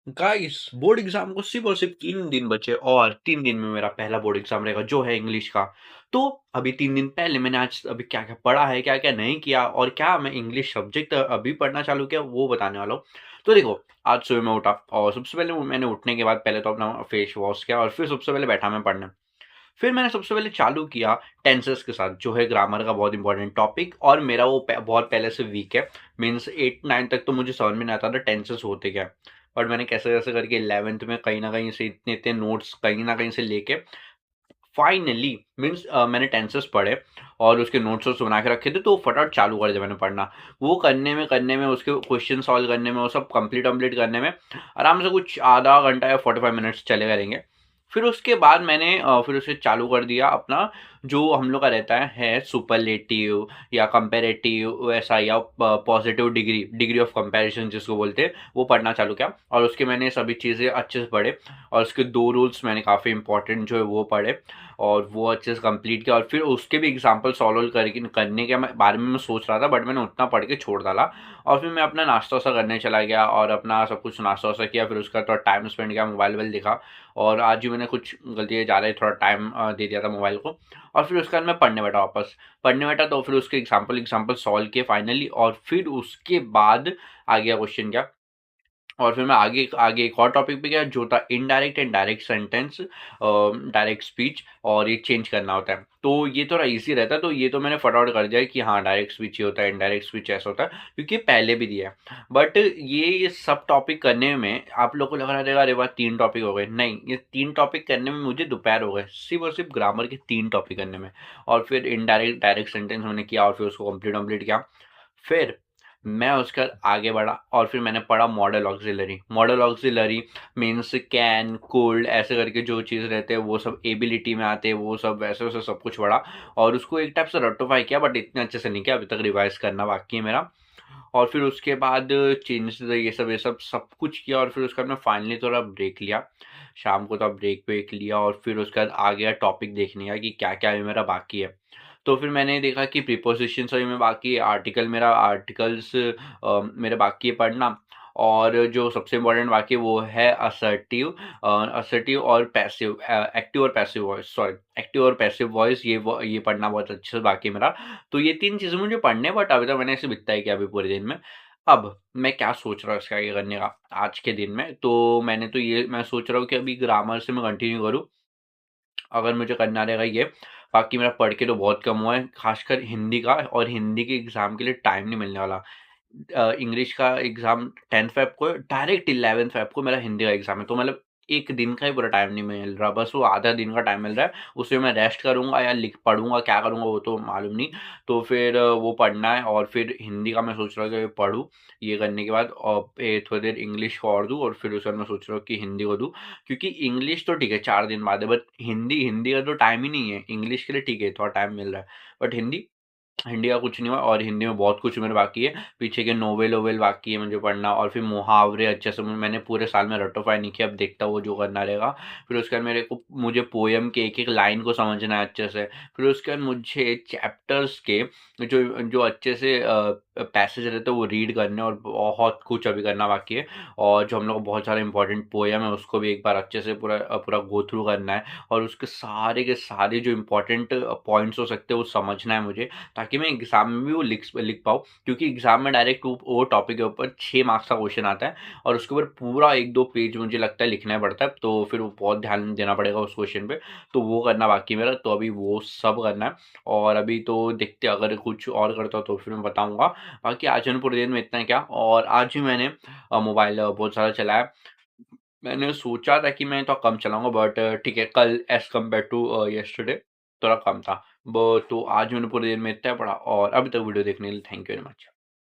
Guys board exam को सिर्फ और सिर्फ 3 दिन बचे और 3 दिन में मेरा पहला बोर्ड एग्जाम रहेगा जो है इंग्लिश का। तो अभी 3 दिन पहले मैंने आज अभी क्या क्या पढ़ा है, क्या क्या नहीं किया और क्या मैं इंग्लिश सब्जेक्ट अभी पढ़ना चालू किया वो बताने वाला हूँ। तो देखो, आज सुबह मैं उठा और सबसे पहले मैंने उठने के बाद पहले तो अपना फेस वॉश किया और फिर सबसे पहले बैठा मैं पढ़ने। फिर मैंने सबसे पहले चालू किया टेंसेस के साथ, जो है ग्रामर का बहुत इंपॉर्टेंट टॉपिक और मेरा वो बहुत पहले से वीक है। मीन्स 8 9 तक तो मुझे समझ में नहीं आता था टेंसेस होते क्या। और मैंने कैसे कैसे करके 11th में कहीं ना कहीं से इतने इतने नोट्स कहीं ना कहीं से लेके फाइनली मीन्स मैंने टेंसेस पढ़े और उसके नोट्स बना के रखे थे, तो फटाफट चालू कर दिया मैंने पढ़ना। वो करने में उसके क्वेश्चन सॉल्व करने में, वो सब कंप्लीट कंप्लीट करने में आराम से कुछ आधा घंटा या 45 मिनट्स चले करेंगे। फिर उसके बाद मैंने फिर उसे चालू कर दिया अपना, जो हम लोग का रहता है सुपरलेटिव या कंपेरेटिव वैसा, या positive degree degree of comparison जिसको बोलते हैं, वो पढ़ना चालू किया। और उसके मैंने सभी चीज़ें अच्छे से पढ़े और उसके 2 रूल्स मैंने काफ़ी इंपॉर्टेंट जो है वो पढ़े और वो अच्छे से कंप्लीट किया। और फिर उसके भी एग्जाम्पल सॉल्व करके करने के बारे में मैं सोच रहा था, बट मैंने उतना पढ़ के छोड़ डाला। और फिर मैं अपना नाश्ता वास्ता करने चला गया और अपना सब कुछ नाश्ता वास्ता किया। फिर उसका थोड़ा टाइम स्पेंड किया, मोबाइल वोबाइल देखा और आज भी मैंने कुछ गलतियाँ ज़्यादा ही थोड़ा टाइम दे दिया था मोबाइल को। और फिर उसके बाद मैं पढ़ने बैठा वापस। पढ़ने बैठा तो फिर उसके एग्जाम्पल एग्जाम्पल सॉल्व किए फाइनली। और फिर उसके बाद आ गया क्वेश्चन क्या, और फिर मैं आगे आगे एक और टॉपिक पे गया जो था indirect and direct sentence, direct speech, और ये चेंज करना होता है। तो ये थोड़ा इजी रहता है, तो ये तो मैंने फटाफट कर दिया कि हाँ डायरेक्ट स्पीच ये होता है, इनडायरेक्ट स्पीच ऐसा होता है, क्योंकि पहले भी दिया है। बट ये सब टॉपिक करने में आप लोग को लग रहा रहेगा अरे वाह 3 टॉपिक हो गए। नहीं, ये 3 टॉपिक करने में मुझे दोपहर हो गए, सिर्फ और सिर्फ ग्रामर के 3 टॉपिक करने में। और फिर इनडायरेक्ट डायरेक्ट सेंटेंस मैंने किया और फिर उसको कंप्लीट कंप्लीट किया। फिर मैं उसके बाद आगे बढ़ा और फिर मैंने पढ़ा model auxiliary. Model auxiliary means can, could, ऐसे करके जो चीज़ रहते हैं वो सब एबिलिटी में आते हैं, वो सब वैसे वैसे सब कुछ पढ़ा और उसको एक टाइप से रटोफाई किया, बट इतने अच्छे से नहीं किया, अभी तक रिवाइज करना बाकी है मेरा। और फिर उसके बाद चेंजेस ये सब सब कुछ किया और फिर उसके बाद मैं फाइनली थोड़ा ब्रेक लिया। शाम को तो ब्रेक वेक लिया और फिर उसके बाद आ गया टॉपिक देखने का कि क्या क्या अभी मेरा बाकी है। तो फिर मैंने देखा कि प्रीपोजिशंस अभी में बाकी है, आर्टिकल्स मेरे बाकी है पढ़ना। और जो सबसे इम्पोर्टेंट बाकी है वो है असर्टिव और पैसिव, एक्टिव और पैसिव वॉइस, सॉरी एक्टिव और पैसिव वॉइस, ये पढ़ना बहुत अच्छे से बाकी है मेरा। तो ये 3 चीज़ें मुझे पढ़ने, बट अभी तक मैंने ऐसे बिता ही किया अभी पूरे दिन में। अब मैं क्या सोच रहा हूँ इसका आगे करने का आज के दिन में, तो मैं सोच रहा हूँ कि अभी ग्रामर से मैं कंटिन्यू करूँ अगर मुझे करना रहेगा ये। बाकी मेरा पढ़ के तो बहुत कम हुआ है, खासकर हिंदी का, और हिंदी के एग्ज़ाम के लिए टाइम नहीं मिलने वाला। इंग्लिश का एग्ज़ाम 10 फ़ेब को है, डायरेक्ट 11 फ़ेब को मेरा हिंदी का एग्ज़ाम है, तो मतलब 1 दिन का ही पूरा टाइम नहीं मिल रहा, बस वो आधा दिन का टाइम मिल रहा है। उसमें मैं रेस्ट करूँगा या लिख पढ़ूँगा, क्या करूँगा वो तो मालूम नहीं। तो फिर वो पढ़ना है और फिर हिंदी का मैं सोच रहा हूँ कि पढूँ, ये करने के बाद और थोड़ी देर इंग्लिश को और दूँ और फिर उसके बाद मैं सोच रहा हूँ कि हिंदी को दूँ। क्योंकि इंग्लिश तो ठीक है 4 दिन बाद है, बट हिंदी हिंदी का तो टाइम ही नहीं है। इंग्लिश के लिए ठीक है, थोड़ा टाइम मिल रहा है, बट हिंदी हिंदी का कुछ नहीं हुआ और हिंदी में बहुत कुछ मेरे बाकी है। पीछे के नोवेल-वोवेल बाकी है मुझे पढ़ना और फिर मुहावरे अच्छे से मैंने पूरे साल में रटोफाई नहीं किया, अब देखता हूँ वो जो करना रहेगा। फिर उसके बाद मुझे पोएम के एक-एक लाइन को समझना है अच्छे से। फिर उसके बाद मुझे चैप्टर्स के जो जो अच्छे से पैसेज रहते हैं वो रीड करने और बहुत कुछ अभी करना बाकी है। और जो हम लोग का बहुत सारा इंपॉर्टेंट पोएम है उसको भी एक बार अच्छे से पूरा गो थ्रू करना है और उसके सारे के सारे जो इंपॉर्टेंट पॉइंट्स हो सकते हैं वो समझना है मुझे, ताकि मैं एग्ज़ाम में भी वो लिख पाऊँ। क्योंकि एग्ज़ाम में डायरेक्ट वो टॉपिक के ऊपर 6 मार्क्स का क्वेश्चन आता है और उसके ऊपर पूरा 1-2 पेज मुझे लगता है लिखना पड़ता है, तो फिर वो बहुत ध्यान देना पड़ेगा उस क्वेश्चन पे। तो वो करना बाकी है मेरा, तो अभी वो सब करना है। और अभी तो देखते हैं, अगर कुछ और करता हूँ तो फिर मैं बताऊँगा। बाकी आज मैंने पूरे दिन में इतना ही क्या, और आज ही मैंने मोबाइल बहुत ज़्यादा चलाया। मैंने सोचा था कि मैं थोड़ा कम चलाऊँगा, बट ठीक है, कल एज़ कम्पेयर टू यस्टरडे थोड़ा कम था। ब तो आज मैंने पूरे दिन में इतना पढ़ा और अभी तक वीडियो देखने के लिए थैंक यू वेरी मच।